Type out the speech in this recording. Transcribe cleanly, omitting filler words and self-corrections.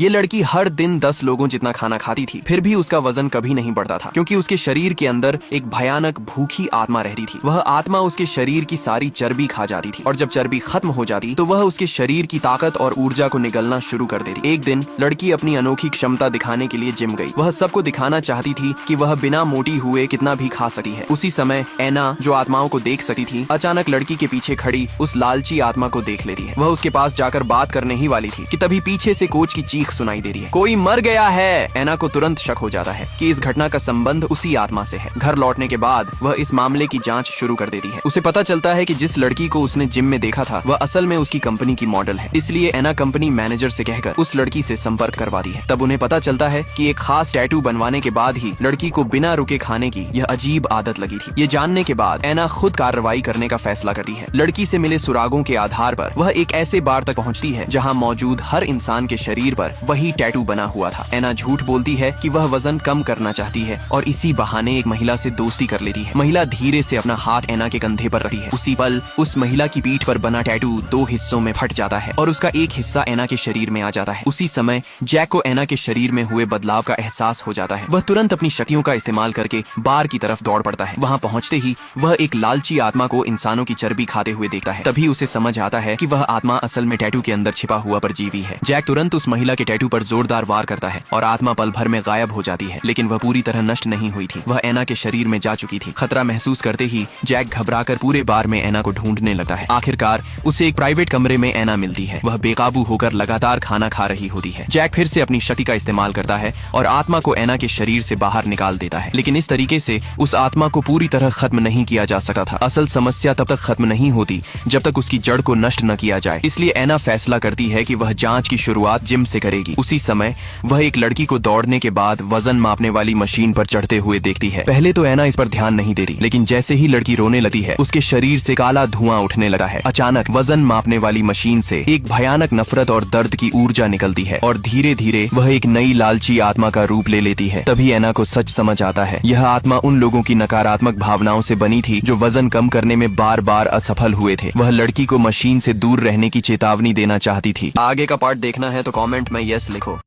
ये लड़की हर दिन 10 लोगों जितना खाना खाती थी, फिर भी उसका वजन कभी नहीं बढ़ता था, क्योंकि उसके शरीर के अंदर एक भयानक भूखी आत्मा रहती थी। वह आत्मा उसके शरीर की सारी चर्बी खा जाती थी और जब चर्बी खत्म हो जाती तो वह उसके शरीर की ताकत और ऊर्जा को निगलना शुरू कर देती। एक दिन लड़की अपनी अनोखी क्षमता दिखाने के लिए जिम गई। वह सबको दिखाना चाहती थी कि वह बिना मोटी हुए कितना भी खा सकती है। उसी समय एना, जो आत्माओं को देख सकती थी, अचानक लड़की के पीछे खड़ी उस लालची आत्मा को देख लेती है। वह उसके पास जाकर बात करने ही वाली थी कि तभी पीछे से कोच की चीख सुनाई देती है, कोई मर गया है। एना को तुरंत शक हो जाता है कि इस घटना का संबंध उसी आत्मा से है। घर लौटने के बाद वह इस मामले की जांच शुरू कर देती है। उसे पता चलता है कि जिस लड़की को उसने जिम में देखा था वह असल में उसकी कंपनी की मॉडल है। इसलिए एना कंपनी मैनेजर से कहकर उस लड़की से संपर्क करवाती है। तब उन्हें पता चलता है कि एक खास टैटू बनवाने के बाद ही लड़की को बिना रुके खाने की यह अजीब आदत लगी थी। ये जानने के बाद एना खुद कार्रवाई करने का फैसला करती है। लड़की से मिले सुरागों के आधार पर वह एक ऐसे बार तक पहुंचती है जहां मौजूद हर इंसान के शरीर पर वही टैटू बना हुआ था। एना झूठ बोलती है कि वह वजन कम करना चाहती है और इसी बहाने एक महिला से दोस्ती कर लेती है। महिला धीरे से अपना हाथ एना के कंधे पर रखती है। उसी पल उस महिला की पीठ पर बना टैटू 2 हिस्सों में फट जाता है और उसका एक हिस्सा एना के शरीर में आ जाता है। उसी समय जैक को एना के शरीर में हुए बदलाव का एहसास हो जाता है। वह तुरंत अपनी शक्तियों का इस्तेमाल करके बार की तरफ दौड़ पड़ता है। वहां पहुंचते ही वह एक लालची आत्मा को इंसानों की चर्बी खाते हुए देखता है। तभी उसे समझ आता है कि वह आत्मा असल में टैटू के अंदर छिपा हुआ परजीवी है। जैक तुरंत उस महिला के टैटू पर जोरदार वार करता है और आत्मा पल भर में गायब हो जाती है, लेकिन वह पूरी तरह नष्ट नहीं हुई थी। वह एना के शरीर में जा चुकी थी। खतरा महसूस करते ही जैक घबराकर पूरे बार में एना को ढूंढने लगता है। आखिरकार उसे एक प्राइवेट कमरे में एना मिलती है। वह बेकाबू होकर लगातार खाना खा रही होती है। जैक फिर से अपनी शक्ति का इस्तेमाल करता है और आत्मा को एना के शरीर से बाहर निकाल देता है, लेकिन इस तरीके से उस आत्मा को पूरी तरह खत्म नहीं किया जा सकता था। असल समस्या तब तक खत्म नहीं होती जब तक उसकी जड़ को नष्ट न किया जाए। इसलिए एना फैसला करती है कि वह जांच की शुरुआत जिम से करेगी। उसी समय वह एक लड़की को दौड़ने के बाद वजन मापने वाली मशीन पर चढ़ते हुए देखती है। पहले तो एना इस पर ध्यान नहीं देती, लेकिन जैसे ही लड़की रोने लगती है उसके शरीर से काला धुआं उठने लगता है। अचानक वजन मापने वाली मशीन से एक भयानक नफरत और दर्द की ऊर्जा निकलती है और धीरे धीरे वह एक नई लालची आत्मा का रूप ले लेती है। तभी एना को सच समझ आता है, यह आत्मा उन लोगों की नकारात्मक भावनाओं से बनी थी जो वजन कम करने में बार बार असफल हुए थे। वह लड़की को मशीन से दूर रहने की चेतावनी देना चाहती थी। आगे का पार्ट देखना है तो कमेंट में यस लिखो।